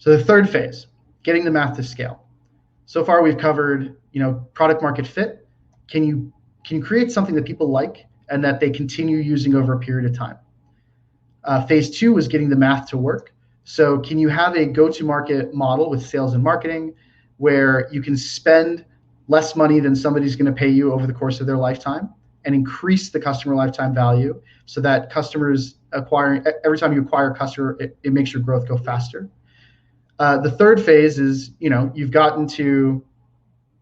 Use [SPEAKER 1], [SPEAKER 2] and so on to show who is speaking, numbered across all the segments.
[SPEAKER 1] So the third phase, getting the math to scale. So far we've covered, product market fit. Can you create something that people like and that they continue using over a period of time? Phase two was getting the math to work. So can you have a go-to-market model with sales and marketing where you can spend less money than somebody's going to pay you over the course of their lifetime and increase the customer lifetime value so that customers every time you acquire a customer, it makes your growth go faster. The third phase is, you've gotten to,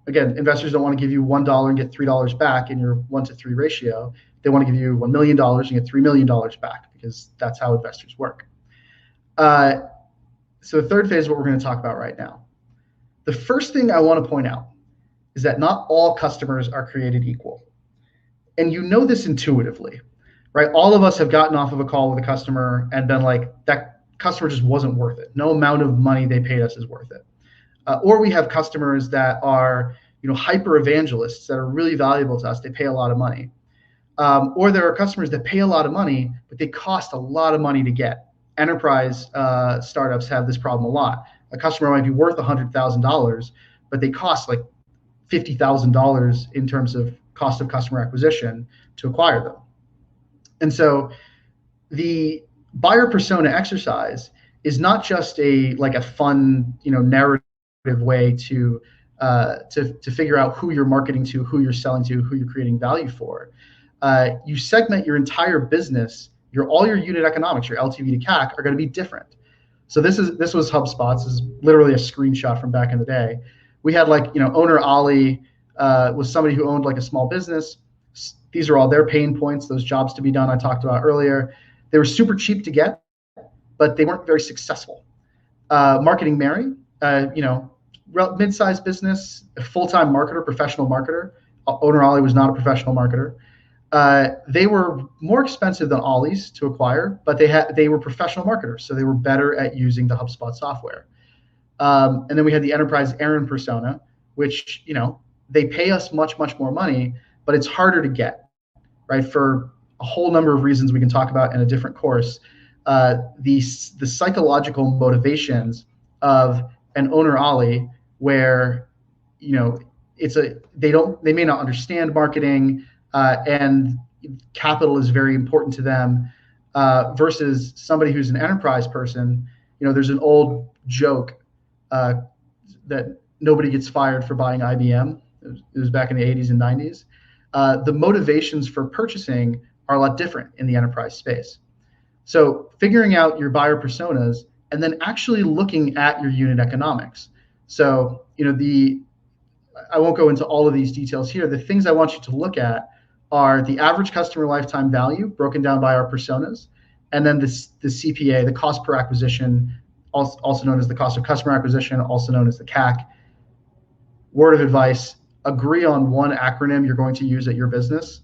[SPEAKER 1] again, investors don't want to give you $1 and get $3 back in your 1-to-3 ratio. They want to give you $1 million and get $3 million back because that's how investors work. So the third phase is what we're going to talk about right now. The first thing I want to point out is that not all customers are created equal. And you know this intuitively, right? All of us have gotten off of a call with a customer and been like, that customer just wasn't worth it. No amount of money they paid us is worth it. Or we have customers that are, hyper evangelists that are really valuable to us. They pay a lot of money. Or there are customers that pay a lot of money, but they cost a lot of money to get. Enterprise startups have this problem a lot. A customer might be worth $100,000, but they cost like $50,000 in terms of cost of customer acquisition to acquire them. And so the buyer persona exercise is not just a fun, narrative way to figure out who you're marketing to, who you're selling to, who you're creating value for. You segment your entire business. All your unit economics, your LTV to CAC, are going to be different. So this was HubSpot's. This is literally a screenshot from back in the day. We had owner Ali was somebody who owned a small business. These are all their pain points, those jobs to be done I talked about earlier. They were super cheap to get, but they weren't very successful. Marketing Mary, mid-sized business, a full-time marketer, professional marketer. Owner Ali was not a professional marketer. They were more expensive than Ollie's to acquire, but they were professional marketers, so they were better at using the HubSpot software. And then we had the enterprise Aaron persona, which they pay us much more money, but it's harder to get, right? For a whole number of reasons we can talk about in a different course. The psychological motivations of an owner Ollie, where they may not understand marketing. And capital is very important to them versus somebody who's an enterprise person. There's an old joke that nobody gets fired for buying IBM. It was back in the 80s and 90s. The motivations for purchasing are a lot different in the enterprise space. So figuring out your buyer personas and then actually looking at your unit economics. So, I won't go into all of these details here. The things I want you to look at are the average customer lifetime value broken down by our personas, and then the CPA, the cost per acquisition, also known as the cost of customer acquisition, also known as the CAC. Word of advice, agree on one acronym you're going to use at your business,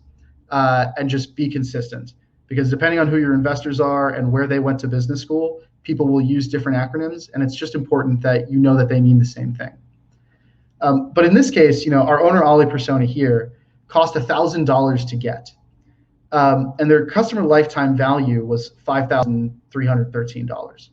[SPEAKER 1] and just be consistent. Because depending on who your investors are and where they went to business school, people will use different acronyms, and it's just important that you know that they mean the same thing. But in this case, our owner Ollie persona here cost $1,000 to get. And their customer lifetime value was $5,313.